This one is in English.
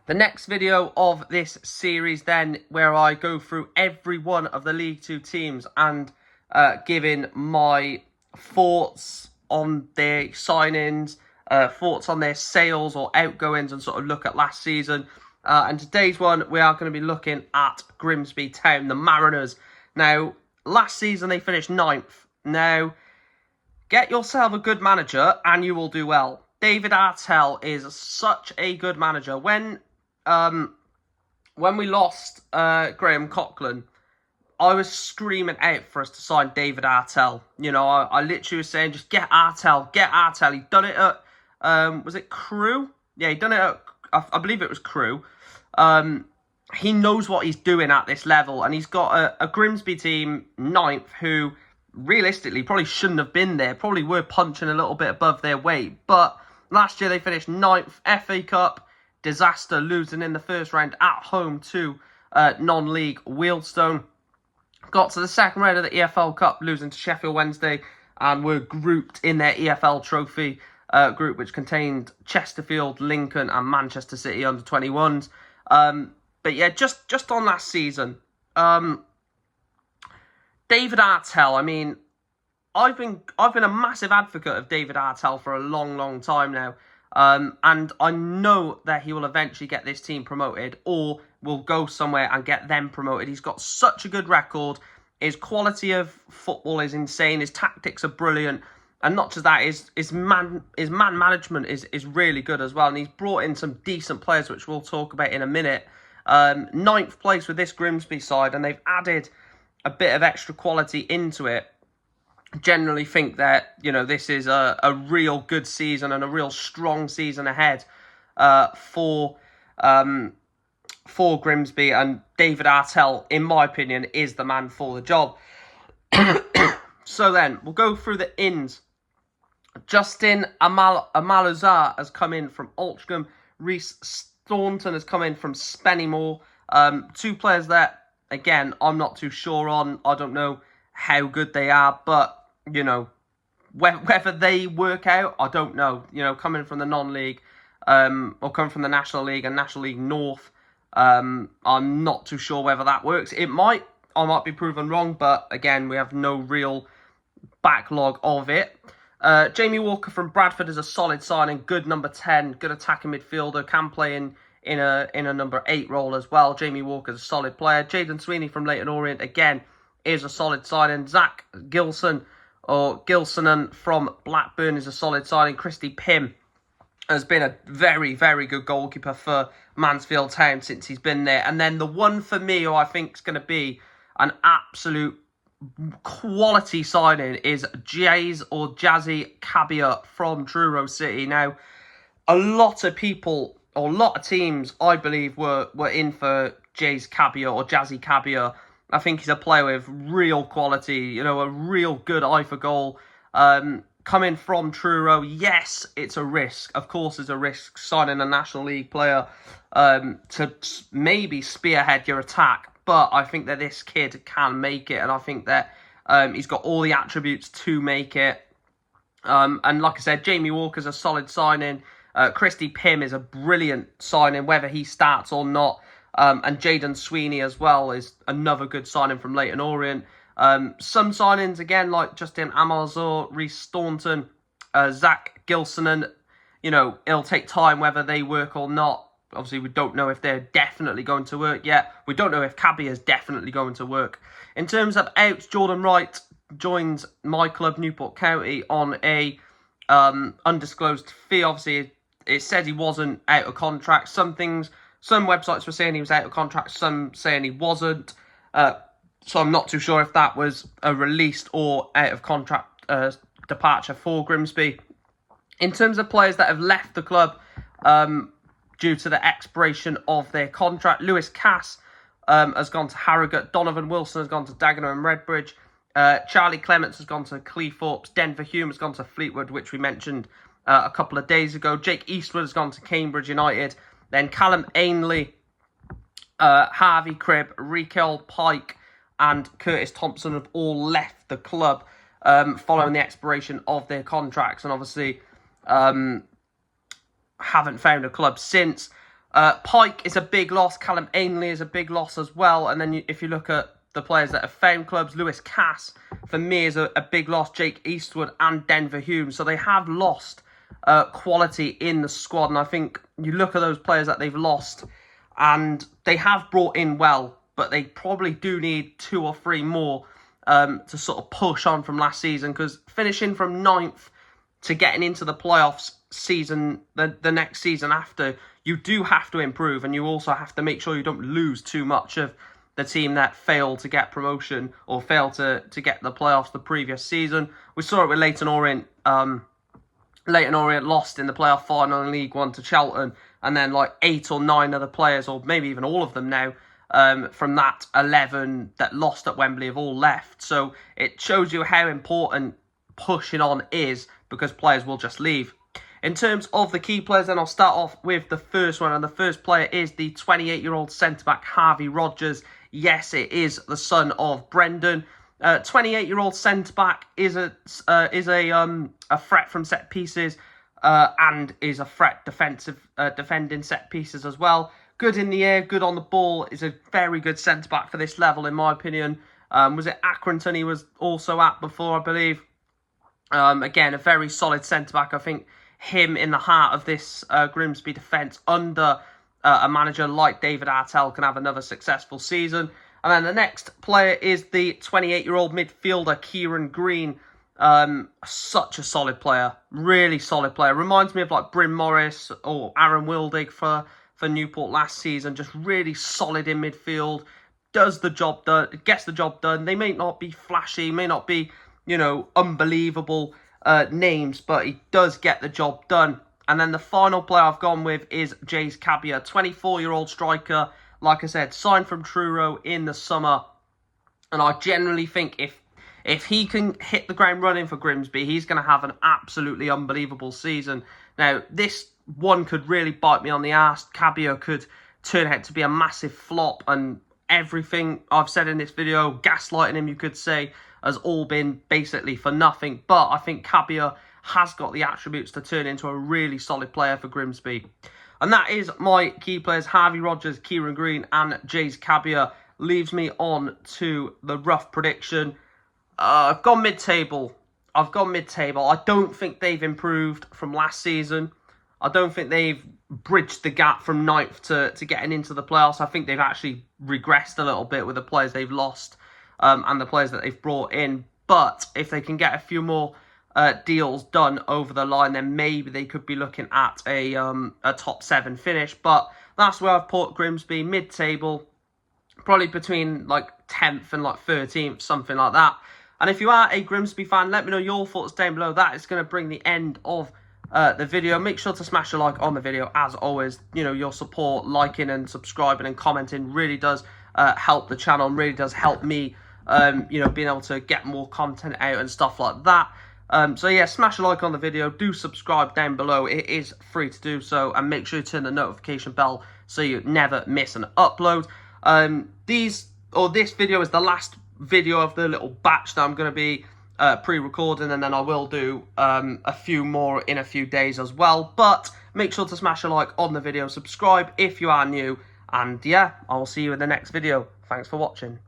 The next video of this series then, where I go through every one of the League Two teams and giving my thoughts on their signings, thoughts on their sales or outgoings, and sort of look at last season. And today's one, we are going to be looking at Grimsby Town, the Mariners. Now, last season they finished 9th. Now, get yourself a good manager and you will do well. David Artell is such a good manager. When we lost Graham Coughlin, I was screaming out for us to sign David Artell. You know, I literally was saying, just get Artell, get Artell. He'd done it at, was it Crewe? Yeah, he'd done it at, I believe it was Crewe. He knows what he's doing at this level, and he's got a Grimsby team, 9th, who realistically probably shouldn't have been there, probably were punching a little bit above their weight. But last year they finished 9th, FA Cup, disaster, losing in the first round at home to non-league Wealdstone. Got to the second round of the EFL Cup, losing to Sheffield Wednesday, and were grouped in their EFL trophy group, which contained Chesterfield, Lincoln, and Manchester City under-21s. But yeah, just on last season, David Artell. I mean, I've been a massive advocate of David Artell for a long time now. And I know that he will eventually get this team promoted, or will go somewhere and get them promoted. He's got such a good record. His quality of football is insane. His tactics are brilliant. And not just that, his man management is really good as well. And he's brought in some decent players, which we'll talk about in a minute. 9th place with this Grimsby side, and they've added a bit of extra quality into it. Generally think that, you know, this is a real good season and a real strong season ahead for Grimsby, and David Artell, in my opinion, is the man for the job. So then, we'll go through the ins. Justin Amaluzar has come in from Altrincham. Rhys Staunton has come in from Spennymoor. 2 players that, again, I'm not too sure on. I don't know how good they are, but you know, whether they work out, I don't know. You know, coming from the non-league, or coming from the National League and National League North, I'm not too sure whether that works. It might. I might be proven wrong, but again, we have no real backlog of it. Jamie Walker from Bradford is a solid signing. Good number 10, good attacking midfielder. Can play in a number 8 role as well. Jamie Walker's a solid player. Jaden Sweeney from Leyton Orient, again, is a solid signing. Zach Gilsonan from Blackburn is a solid signing. Christy Pym has been a very good goalkeeper for Mansfield Town since he's been there. And then the one for me who I think is going to be an absolute quality signing is Jazzy Cabia from Truro City. Now, a lot of people, or a lot of teams, I believe, were in for Jazzy Cabia. I think he's a player with real quality, you know, a real good eye for goal. Coming from Truro, yes, it's a risk. Of course, it's a risk signing a National League player to maybe spearhead your attack. But I think that this kid can make it, and I think that he's got all the attributes to make it. And like I said, Jamie Walker's a solid signing. Christy Pym is a brilliant signing, whether he starts or not. And Jaden Sweeney as well is another good signing from Leyton Orient. Some signings, again, like Justin Amalzor, Rhys Staunton, Zach Gilsonan, you know, it'll take time whether they work or not. Obviously, we don't know if they're definitely going to work yet. We don't know if Cabby is definitely going to work. In terms of outs, Jordan Wright joins my club, Newport County, on a undisclosed fee. Obviously, it said he wasn't out of contract. Some websites were saying he was out of contract, some saying he wasn't. So I'm not too sure if that was a released or out of contract departure for Grimsby. In terms of players that have left the club due to the expiration of their contract, Lewis Cass has gone to Harrogate. Donovan Wilson has gone to Dagenham and Redbridge. Charlie Clements has gone to Cleethorpes. Denver Hume has gone to Fleetwood, which we mentioned a couple of days ago. Jake Eastwood has gone to Cambridge United. Then Callum Ainley, Harvey Cribb, Rikel Pike, and Curtis Thompson have all left the club following the expiration of their contracts, and obviously haven't found a club since. Pike is a big loss. Callum Ainley is a big loss as well. And then if you look at the players that have found clubs, Lewis Cass, for me, is a big loss. Jake Eastwood and Denver Hume. So they have lost quality in the squad. And I think you look at those players that they've lost, and they have brought in well, but they probably do need 2 or 3 more to sort of push on from last season, because finishing from 9th to getting into the playoffs season, the next season after, you do have to improve, and you also have to make sure you don't lose too much of the team that failed to get promotion or failed to get the playoffs the previous season. We saw it with Leyton Orient. Leyton Orient lost in the playoff final in League One to Charlton, and then like 8 or 9 other players, or maybe even all of them now, from that 11 that lost at Wembley have all left. So it shows you how important pushing on is, because players will just leave. In terms of the key players, then I'll start off with the first one, and the first player is the 28-year-old centre-back Harvey Rogers. Yes, it is the son of Brendan. 28-year-old centre-back is a threat from set pieces, and is a threat defending set pieces as well. Good in the air, good on the ball. Is a very good centre-back for this level, in my opinion. Was it Accrington he was also at before, I believe? Again, a very solid centre-back. I think him in the heart of this Grimsby defence under a manager like David Artell can have another successful season. And then the next player is the 28-year-old midfielder, Kieran Green. Such a solid player. Really solid player. Reminds me of like Bryn Morris or Aaron Wildig for Newport last season. Just really solid in midfield. Does the job done. Gets the job done. They may not be flashy, may not be, you know, unbelievable names, but he does get the job done. And then the final player I've gone with is Jace Cabia, 24-year-old striker. Like I said, signed from Truro in the summer. And I generally think if he can hit the ground running for Grimsby, he's going to have an absolutely unbelievable season. Now, this one could really bite me on the arse. Cabia could turn out to be a massive flop, and everything I've said in this video, gaslighting him, you could say, has all been basically for nothing. But I think Cabia has got the attributes to turn into a really solid player for Grimsby. And that is my key players, Harvey Rogers, Kieran Green and Jace Cabia. Leaves me on to the rough prediction. I've gone mid-table. I don't think they've improved from last season. I don't think they've bridged the gap from 9th to getting into the playoffs. I think they've actually regressed a little bit with the players they've lost and the players that they've brought in. But if they can get a few more deals done over the line, then maybe they could be looking at a top 7 finish. But that's where I've put Grimsby, mid-table, probably between like 10th and like 13th, something like that. And if you are a Grimsby fan, let me know your thoughts down below. That is going to bring the end of the video. Make sure to smash a like on the video. As always, you know, your support, liking and subscribing and commenting really does help the channel, and really does help me, you know, being able to get more content out and stuff like that. So yeah, smash a like on the video. Do subscribe down below. It is free to do so, and make sure you turn the notification bell so you never miss an upload. This video is the last video of the little batch that I'm going to be pre-recording, and then I will do a few more in a few days as well. But make sure to smash a like on the video, subscribe if you are new, and yeah, I will see you in the next video. Thanks for watching.